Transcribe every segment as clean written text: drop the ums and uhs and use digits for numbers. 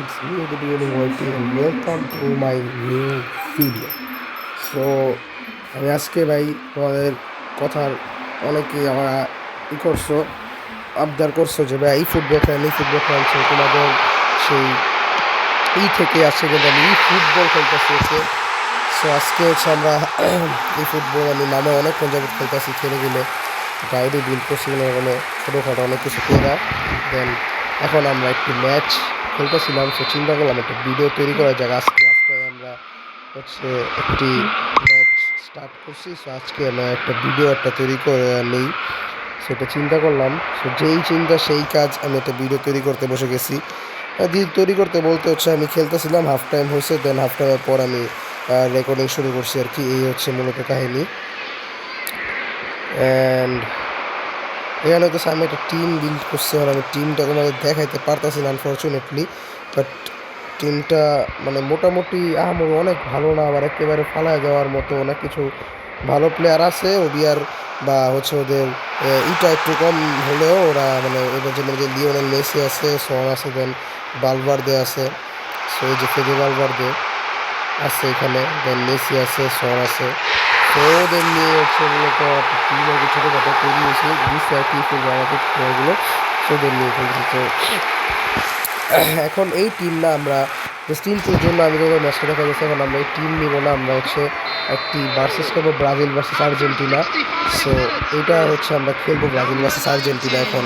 it's me at the beginning waiting and welcome to my new video. So আমি আজকে ভাই তোমাদের কথার অনেকেই আমরা করছো আবদার করছো যে ভাই ফুটবল খেলছে তোমাদের সেই থেকে আসছে কিন্তু আমি ফুটবল খেলতেছি ওকে। সো আজকে হচ্ছে আমরা এই ফুটবল আমি নামে অনেক যাবত খেলতেছি খেলে গেলে গাইডে বিল করছি মানে ছোটোখাটো অনেক কিছু খেলা দেন এখন আমরা একটি ম্যাচ খেলতেছিলাম। সো চিন্তা করলাম একটা ভিডিও তৈরি করা যাক আজকে আমরা হচ্ছে একটি ম্যাচ স্টার্ট করছি। সো আজকে আমরা একটা ভিডিও তৈরি করে নেই সেটা চিন্তা করলাম। সো যেই চিন্তা সেই কাজ, আমি একটা ভিডিও তৈরি করতে বসে গেছি। তৈরি করতে বলতে হচ্ছে আমি খেলতেছিলাম, হাফ টাইম হয়েছে, দেন হাফ টাইমের পর আমি রেকর্ডিং শুরু করছি আর কি। এই হচ্ছে মূলত কাহিনী। অ্যান্ড এখানে তো আমি একটা টিম বিল্ড করছি, আর আমি টিমটা তোমাদের দেখাইতে পারতেছি না আনফর্চুনেটলি। বাট টিমটা মানে মোটামুটি অনেক ভালো না, আবার একেবারে ফালায় যাওয়ার মতো অনেক কিছু ভালো প্লেয়ার আছে। ওবিআর বা হচ্ছে ওদের ইটা একটু কম হলেও ওরা মানে এবার যেমন যে লিওনেল মেসি আছে, সন আছে, দেন বালভার্দে আছে। সো এই যে ফেদে বালভার্দে আছে এখানে, দেন মেসি আছে, সন আছে। তো ওদের নিয়ে হচ্ছে মূলত টিম আর কি ছোটোখাটো তৈরি হয়েছে বুঝতে আর কি করবো আমাদের প্লেয়ারগুলো, ওদের নিয়ে খেলছি। তো এখন এই টিম না আমরা জাস্ট টিমটির জন্য আমি যখন ম্যাচটা দেখা গেছে, এখন আমরা এই টিম নিব না, আমরা হচ্ছে একটি ভার্সেস করবো ব্রাজিল ভার্সেস আর্জেন্টিনা। সো এটা হচ্ছে আমরা খেলবো ব্রাজিল ভার্সেস আর্জেন্টিনা এখন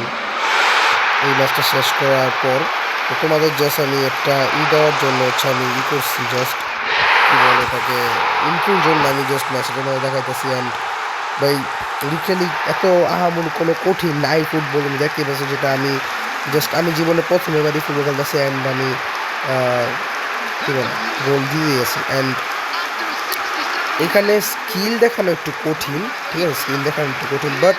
এই ম্যাচটা শেষ করার পর। তো তোমাদের জাস্ট আমি একটা দেওয়ার জন্য হচ্ছে আমি করছি, জাস্ট কী বলে এটাকে ইনফুর জন্য আমি জাস্ট ম্যাচটা তোমাদের দেখাইতেছি। অ্যান্ড ভাই লিটারালি এত আহামরি কোনো কঠিন নাই ফুটবল আমি দেখতে পাচ্ছি, যেটা আমি জাস্ট আমি জীবনে প্রথমবারই ফুটবল খেলতেছি। অ্যান্ড আমি কী বলে গোল দিয়ে গেছি। অ্যান্ড এখানে স্কিল দেখানো একটু কঠিন, ঠিক আছে, স্কিল দেখানো একটু কঠিন, বাট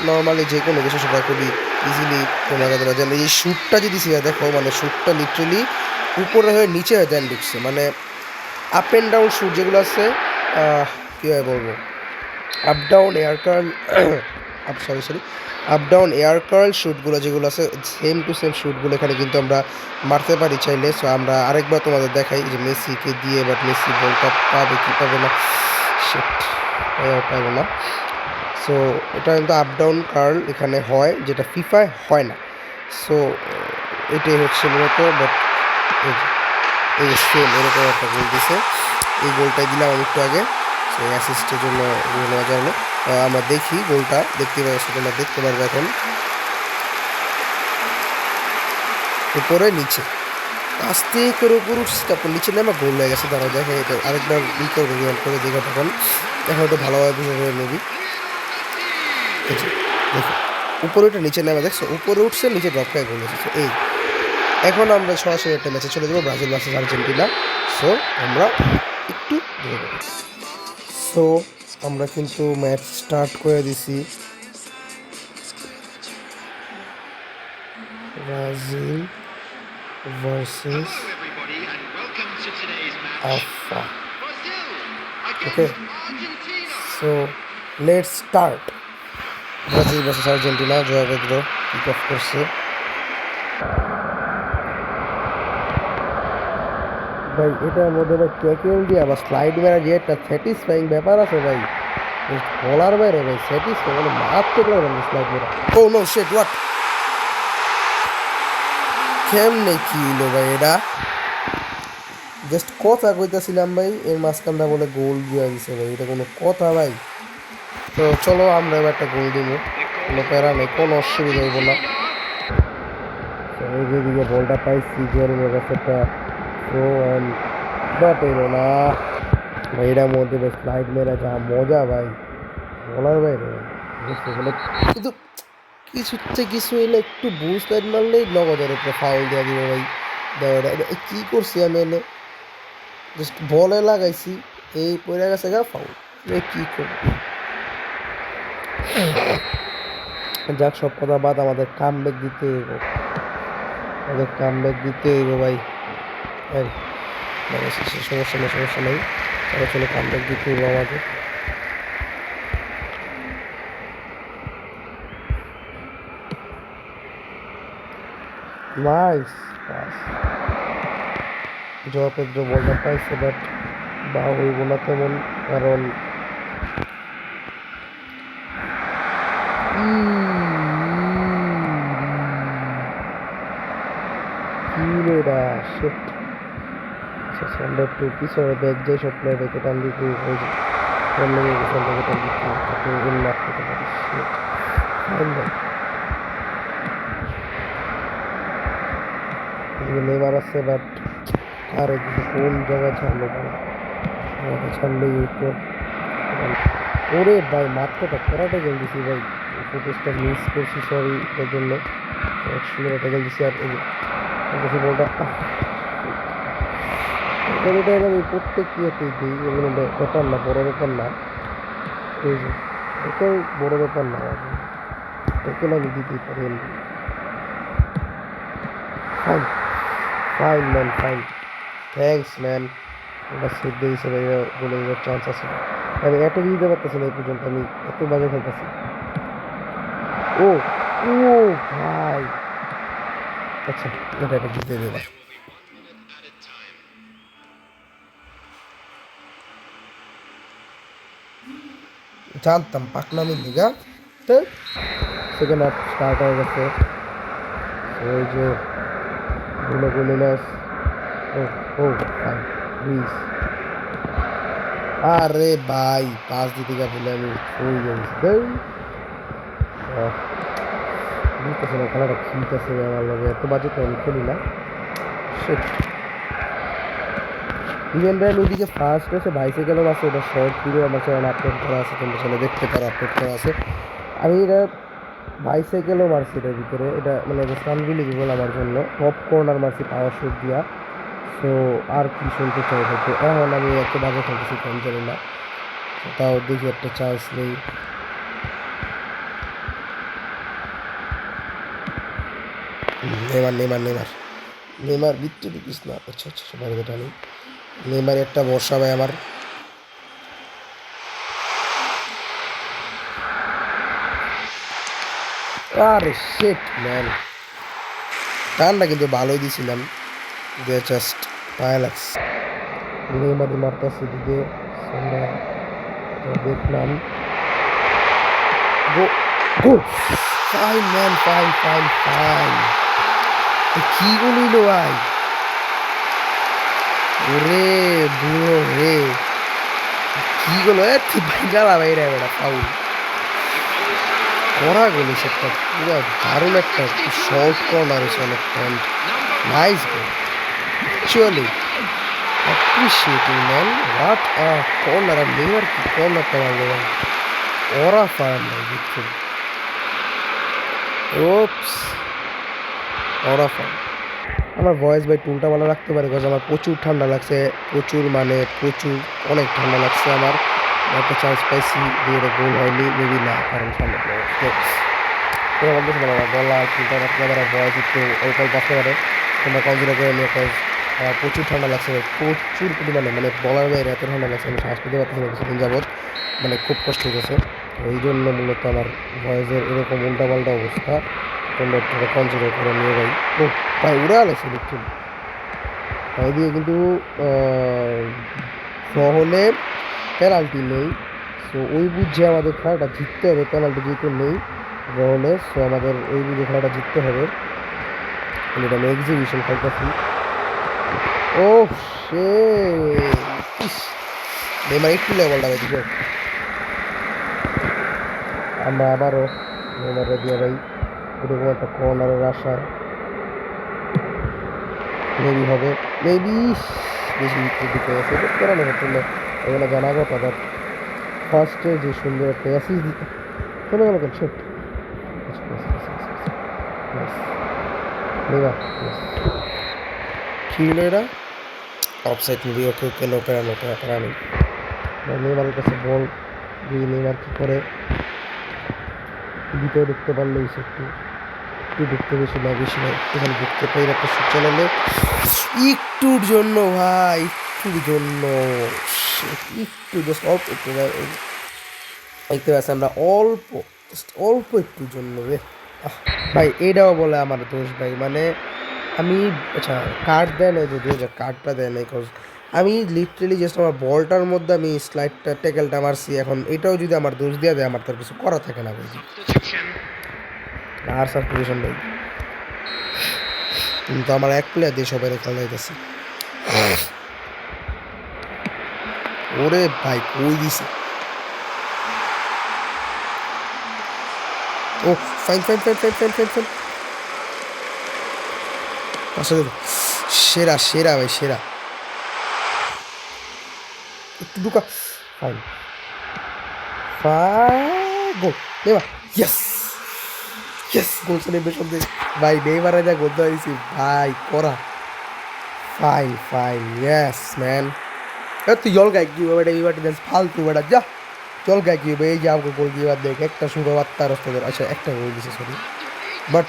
নর্মালি যে কোনো কিছু সেটা খুবই ইজিলি তোমরা দেওয়া যায়। এই শ্যুটটা যদি দেখো, মানে শ্যুটটা লিটারালি উপরে হয়ে নিচে হয়ে দেন ঢুকছে, মানে আপ অ্যান্ড ডাউন শ্যুট যেগুলো আছে, কীভাবে বলবো, up down air curl up down air curl শ্যুটগুলো যেগুলো আছে, সেম টু সেম শ্যুটগুলো এখানে কিন্তু আমরা মারতে পারি চাইলে। সো আমরা আরেকবার তোমাদের দেখাই যে মেসিকে দিয়ে, বাট মেসি বলটা পাবে কি পাবে না, সেট পাবে না। সো এটা কিন্তু আপ ডাউন কার্ল এখানে হয়, যেটা ফিফায় হয় না। সো এটাই হচ্ছে মূলত, বাট এই সেম এরকম একটা গোল দিছে, এই গোলটাই দিলাম আমি একটু আগে। সো এই অ্যাসিস্টের জন্য নেওয়া যায় না। আমরা দেখি গোলটা, দেখতে পাচ্ছি তোমরা দেখতে পারবে এখন, উপরে নিচে আস্তে করে উপর উঠছে, তারপর নিচে নেমে গোল হয়ে গেছে। দাঁড়াও দেখে এটা আরেকবার করবো, রিয়াল করে দেখো, তখন এখন ওটা ভালোভাবে বুঝে যাবে মেবি। দেখো উপরে ওটা নিচে নেমে, দেখছো উপরে উঠছে, নিচে ড্রপ করে গোল এসেছে। এই এখন আমরা সরাসরি একটা ম্যাচে চলে যাবো, ব্রাজিল ভার্সেস আর্জেন্টিনা। সো আমরা একটু সো আমরা কিন্তু ম্যাচ স্টার্ট করে দিছি। ব্রাজিল ভার্সেস আফা, okay. So let's start. Brazil versus Argentina, জয়া পেদ্রো কিক অফ করছে। ভাই এটার মধ্যে ভাই ট্যাকেল দিয়ে আবার স্লাইড মেরা যে একটা স্যাটিসফাইং ব্যাপার আছে ভাই, বলার বাইরে ভাই, স্যাটিসফাই মানে মারাত্মক লাগে স্লাইড মেরা। ও নো শিট, হোয়াট, কেমনে কি হলো ভাই এটা? জাস্ট কথা কইতাছিলাম ভাই, এর মাঝখানটা বলে গোল দিয়ে দিছে ভাই, এটা কোনো কথা ভাই? তো চলো আমরা এবার একটা গোল দিব, কোনো প্যারা নেই, কোনো অসুবিধা হইব না। যেদিকে বলটা পাইছি জেরিমের কাছে একটা থ্রো, অ্যান্ড বাট এলো না ভাই। এটার মধ্যে বেশ স্লাইড মেরা যা মজা ভাই, বলার বাইরে মানে কিন্তু কিছুতে কিছু এলে একটু বুঝ লাইট মারলেই নগদের উপরে ফাউল দেওয়া দিব ভাই। দেওয়া কী করছি আমি এনে, জাস্ট বলে লাগাইছি, এই পড়ে গেছে গা ফাউল, কী করব। যাক সব কথা বাদ, আমাদের কাম ব্যাক দিতে হইব, আমাদের কাম ব্যাক দিতে হইব ভাই। সমস্যা নেই, চলো চলো কাম ব্যাক দিতে হইব আমাদের। নাইস পাস, জয়া পেদ্রো বলটা পাইছে, বাট বা হইব না তেমন, কারণ কিলোটা শিট। আচ্ছা, আমরা একটু পিছনে ব্যাগ যাই, সব প্লেয়ারকে টান দিতে হয়ে যায়, লেগে গেছে, আমরা টান দিতে তাকে এম মার করতে পারি। শিট, ফাইন ভাই। নেইমার আছে, বাট আর কোন জায়গায় ছাড়লো ভাই, আমাকে ছাড়লেই একটু। ওরে ভাই মাত্রটা করাটা গেল দিছি ভাই, ফুটেজটা মিস করছি, সরি এর জন্য। সুন্দর একটা গেল দিছি, আর এই বলটা এটা আমি প্রত্যেক ইয়েতেই দিই, এগুলো ব্যাপার না, বড় ব্যাপার না, এই যে এটাও বড় ব্যাপার না, এখানে আমি দিতেই পারি। Fine, fine man, fine, thanks man. ওটা সেট দিয়ে হিসেবে বলে দেওয়ার চান্স আছে। আমি এত দিতে পারতেছি না এই পর্যন্ত, আমি এত বাজে খেলতেছি। ও ও ভাই, আচ্ছা এটা জিতে দেবে। জানতাম পাকনামির দিঘা। তো সেকেন্ড হাফ স্টার্ট হয়ে গেছে, ওই যে গুলো গুলিনাস। ও ও ভাই প্লিজ, আরে ভাই পাঁচ দিতে গা বলে আমি ওই বুঝতেছি না খেলাটা খিলতেছে আমার লগে, এত বাজে তো আমি খেলি না। ইভেন ব্র্যান্ড ওইদিকে ফার্স্ট হয়েছে বাইসাইকেলও আছে, ওটা শর্ট ভিডিও আমার চ্যানেল আপলোড করা আছে, তোমরা চ্যানেলে দেখতে পারো, আপলোড করা আছে। আমি এটা বাইসাইকেলও মারছি এটার ভিতরে, এটা মানে আনবিলিভেবল আমার জন্য। টপ কর্নার মারছি পাওয়ার শুট দিয়া। সো আর কি শুনতে চাই হয়তো, এখন আমি এত বাজে খেলতেছি কেন জানি না, তাও দেখি একটা চান্স নেই। নেমার নেমার নেমার নেমার বৃত্তি ঢুকিস না। আচ্ছা আচ্ছা বাইরে এটা নেই, নেমার একটা বর্ষা ভাই আমার। আরে শিট ম্যান, টানটা কিন্তু ভালোই দিছিলাম, যে জাস্ট পায়ে লাগছে। নেমারি মারতেছে দিকে, আমরা দেখলাম। Go go, fine man, fine fine fine. কি বলিল ভাই, ওরে বুড়ো রে, কি বলো তুই ভাই জ্বালা বাইরে বেড়া ফাউল করা গেল সেটা, পুরো দারুণ একটা শর্ট কর্নার এসে অনেক point. Nice goal actually, appreciating man, what a corner. আর নেইমার কি কর্নারটা মারলো ভাই, ওরা ফায়ার নাই দেখছেন। ওপস, ওরা ফায়ার। আমার ভয়েস ভাই টুলটা ভালো রাখতে পারে, কারণ আমার প্রচুর ঠান্ডা লাগছে, প্রচুর মানে প্রচুর, অনেক ঠান্ডা লাগছে আমার। একটা চান্স পাইছি, দিয়ে গোল হয়নি, মেবি না, কারণ সামনে বলতেছিলাম আমার গলা টুলটা রাখতে পারে, ভয়েস একটু অল্প অল্প আসতে পারে, তোমরা কনসিডার করে নিয়ে। প্রচুর ঠান্ডা লাগছে ভাই, প্রচুর পরিমাণে, মানে বলার বাইরে এত ঠান্ডা লাগছে, আমি শ্বাস নিতে পারতেছি না কিছুদিন যাবৎ, মানে খুব কষ্ট হয়েছে। এই জন্য মূলত আমার ভয়েসের এরকম উল্টাপাল্টা অবস্থা, তোমরা একটু কনসিডার করে নিয়ে ভাই। ও ভাই উড়ে আলাইছে দেখছেন, এদিকে কিন্তু হলে পেনাল্টি নেই। সো ওই বুঝে আমাদের খেলাটা জিততে হবে, পেনাল্টি যেহেতু নেই হলে, সো আমাদের ওই বুঝে খেলাটা জিততে হবে। এটা আমি এক্সিবিশন খেলতেছি। ও সে নেইমার একটু লেভেলটা ভাই দিকে, আমরা আবারও নেইমারে দিয়ে ভাই এরকম একটা কর্নারের আশায় মেবি হবে, মেবি বেশি দিতে আছে কেন হচ্ছিল, এগুলো জানাবো তাদের। ফার্স্টে যে সুন্দর একটা অ্যাসিস্ট দিতে চলে গেল কেন সেট। কি হলো এটা, অফসাইড মুভি, ওকে ওকে, নো প্যারা নো প্যারা, প্যারা নেই। নেইমারের কাছে বল দিয়ে নেইমার কি করে ভিতরে ঢুকতে পারলে একটু একটু ঢুকতে, বেশি না বেশি না, একটুখানি ঢুকতে পারি, একটা সুট চালালে একটুর জন্য ভাই, একটুর জন্য, একটু জাস্ট অল্প একটু দেখতে পাচ্ছি আমরা, অল্প অল্প একটুর জন্য রে ভাই, এটাও বলে আমার দোষ ভাই, মানে আমি আচ্ছা কার্ড দেয় নাই যদিও, যে কার্ডটা দেয় নাই, কজ আমি লিটারেলি জাস্ট আমার বলটার মধ্যে আমি স্লাইডটা ট্যাকেলটা মারছি। এখন এটাও যদি আমার দোষ দিয়ে দেয়, আমার তার কিছু করা থাকে না ভাই। আর সাবস্টিটিউশন ভাই, কিন্তু আমার এক প্লেয়ার দিয়ে সবাই খেলা যাইতেছে। ওরে ভাই কই দিছে, ও fine fine fine fine fine fine fine, আসলে সেরা সেরা ভাই সেরা, একটু ঢুকা, fine fine goal Neymar, yes yes, goal celebration দে ভাই, নেইমারে যা গোল দিয়েছি ভাই করা, ফাইন ফাইন, ইয়েস ম্যান। তুই জল গায়ে কি বেটা, এই বাটি ফালতু বেটা যা, জল গায়ে কি এই যে আমাকে গোল দিয়ে দেখ, একটা সুন্দর বার্তা রাস্তা, আচ্ছা একটা গোল দিছে সরি, বাট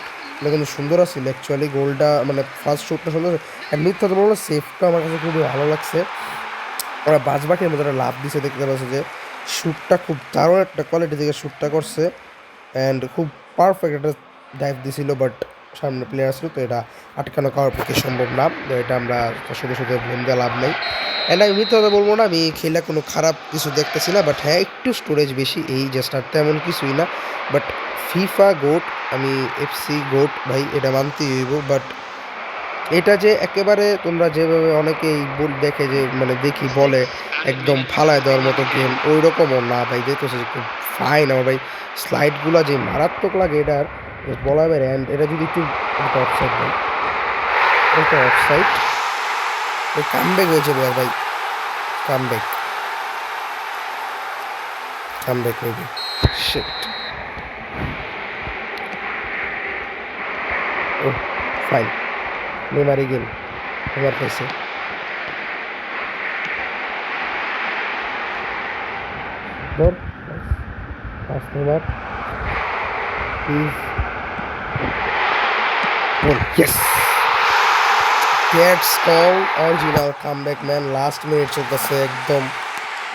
কিন্তু সুন্দর আছিল অ্যাকচুয়ালি গোলটা, মানে ফার্স্ট শুটটা সুন্দর। আর মিথ্যা তো বললো, সেফটা আমার কাছে খুবই ভালো লাগছে। ওরা বাজবাটির মধ্যে একটা লাভ দিছে, দেখতে পাচ্ছে যে শ্যুটটা খুব দারুণ একটা কোয়ালিটি থেকে শ্যুটটা করছে, অ্যান্ড খুব পারফেক্ট একটা ডাইভ দিছিল, বাট সামনে প্লেয়ার ছিল তো এটা আটকানো কারোর পক্ষে সম্ভব না, তো এটা আমরা শুধু শুধু ব্লেম দেওয়া লাভ নেই। অ্যান্ড আমি মিথ্যা কথা বলবো না, আমি খেলা কোনো খারাপ কিছু দেখতেছি না, বাট হ্যাঁ একটু স্টোরেজ বেশি, এই জাস্ট আর তেমন কিছুই না। বাট ফিফা গোট, আমি এফসি গোট ভাই, এটা মানতেই হইব। বাট এটা যে একেবারে তোমরা যেভাবে অনেকেই দেখে যে মানে দেখি বলে একদম ফালায় দেওয়ার মতো গেম, ওই রকমও না ভাই, দেখতেছে খুব ফাইন আমার ভাই, স্লাইডগুলো যে মারাত্মক লাগে এটার বলা বাইরে। অ্যান্ড এটা যদি একটু অফসাইড ভাই, এটা অফসাইড, কামব্যাক হয়েছে ভাই, কামব্যাক কামব্যাক মেবি, শিট, ও ফাইন, নেমার গেল, নেমার পাইছে, ধর পাঁচ Neymar, please goal, yes, that's call original comeback man. Last minute চলতেছে, একদম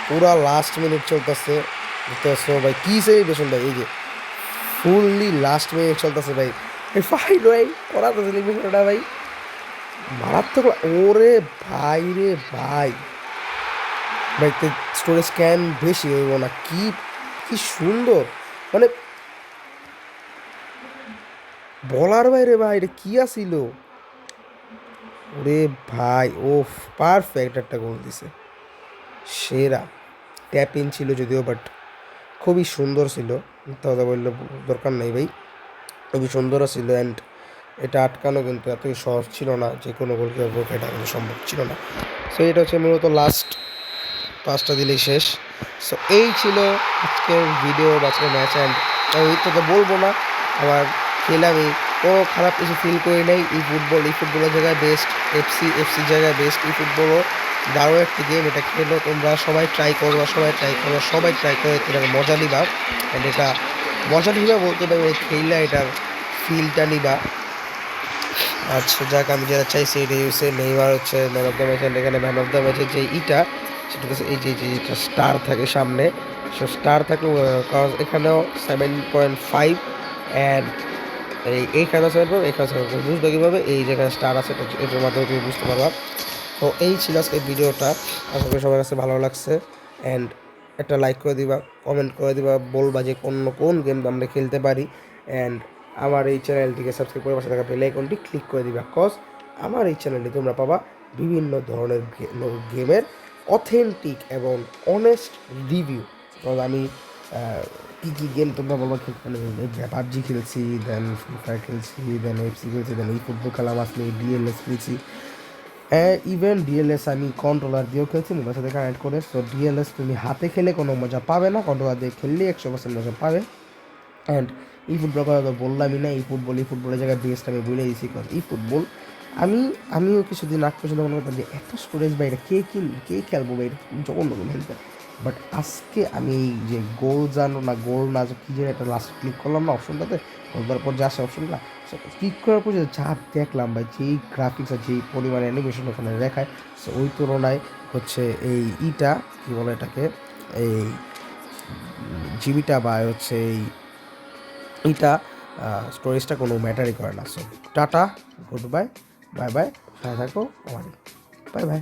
পুরা লাস্ট মিনিট চলতেছে, বুঝতেছো ভাই কি সেলিব্রেশন ভাই, এই যে ফুললি লাস্ট মিনিট চলতেছে ভাই, এই ফাইন ভাই করা তো সেলিব্রেশনটা ভাই মারাত্মক, ওরে ভাই রে ভাই, ভাই স্টোরেজ ক্যান বেশি হইব না, কি কি সুন্দর, মানে বলার বাইরে ভাই, এটা কি আসিল, ওরে ভাই ও পারফেক্ট একটা গোল দিছে, সেরা, ট্যাপ ইন ছিল যদিও, বাট খুবই সুন্দর ছিল, মিথ্যা কথা বললে দরকার নেই ভাই, খুবই সুন্দরও ছিল। অ্যান্ড এটা আটকানো কিন্তু এতই সহজ ছিল না, যে কোনো গোলকিপার পক্ষে এটা কিন্তু সম্ভব ছিল না। সো এটা হচ্ছে মূলত লাস্ট পাঁচটা দিলেই শেষ। সো এই ছিল আজকের ভিডিও বা আজকের ম্যাচ। অ্যান্ড আমি মিথ্যা তো বলবো না, আমার খেলে আমি কোনো খারাপ কিছু ফিল করি নাই, এই ফুটবলের জায়গায় বেস্ট, এফসি জায়গায় বেস্ট, এই ফুটবলও দারুণ একটি গেম, এটা খেলো তোমরা সবাই ট্রাই করবা, সবাই ট্রাই করে এটার মজা নিবা। অ্যান্ড এটা মজা নিবা বলতে পারবে, খেললে এটার ফিলটা নিবা। আচ্ছা যাক, আমি যেটা চাইছি এটাই হচ্ছে, নেইমার হচ্ছে man of the match. And এখানে ম্যান অফ দ্য ম্যাচের যে ইটা, সেটা হচ্ছে এই যে যেটা স্টার থাকে সামনে, সো স্টার থাকলে, কারণ এখানেও 7.5, অ্যান্ড এইখানে 7, এখানে 7 বুঝবে কীভাবে, এই যেখানে স্টার আছে এটার মাধ্যমে তুমি বুঝতে পারবা। তো এই ছিল আজকে ভিডিওটা, আশা করি সবার কাছে ভালো লাগছে। অ্যান্ড একটা লাইক করে দিবা, কমেন্ট করে দিবা, বলবা যে কোন গেম আমরা খেলতে পারি। অ্যান্ড আমার এই চ্যানেলটিকে সাবস্ক্রাইব করে পাশে থাকা বেল আইকনটি ক্লিক করে দিবা, কজ আমার এই চ্যানেলটি তোমরা পাবা বিভিন্ন ধরনের গেমের অথেন্টিক এবং অনেস্ট রিভিউ। কারণ আমি কী কী গেম তোমরা বলবো খেলতে, পাবজি খেলছি, দেন ফ্রি ফায়ার খেলছি, দেন এফসি খেলছি, দেন এই ফুটবল খেলা আসলে ডিএলএস খেলছি, ইভেন ডিএলএস আমি কন্ট্রোলার দিয়েও খেলছি মোবাইল সাথে কানেক্ট করে। সো ডিএলএস তুমি হাতে খেলে কোনো মজা পাবে না, কন্ট্রোলার দিয়ে খেললে 100% মজা পাবে। অ্যান্ড এই ফুটবল কথা তো বললামই না, এই ফুটবলের জায়গায় বেস্ট আমি বলে দিয়েছি, কারণ এই ফুটবল আমিও কিছুদিন আগ পর্যন্ত মনে করতাম যে এত স্টোরেজ বা এটা কে খেলবো বা এটা জঘন্য খেলতে, বাট আজকে আমি এই যে গোল না যে কী যেন একটা লাস্ট ক্লিক করলাম না অপশনটাতে, গোল পর যে আসে অপশনটা, ক্লিক করার পর যা দেখলাম ভাই, যেই গ্রাফিক্স আর যেই পরিমাণে অ্যানিমেশন ওখানে দেখায়, সো ওই তুলনায় হচ্ছে এই কী বলে এটাকে, এই জিবিটা বা হচ্ছে এইটা স্টোরেজটা কোনো ম্যাটারই করে না। So tata, good bye, bye bye, সাথে থাকো আমারই। Bye bye.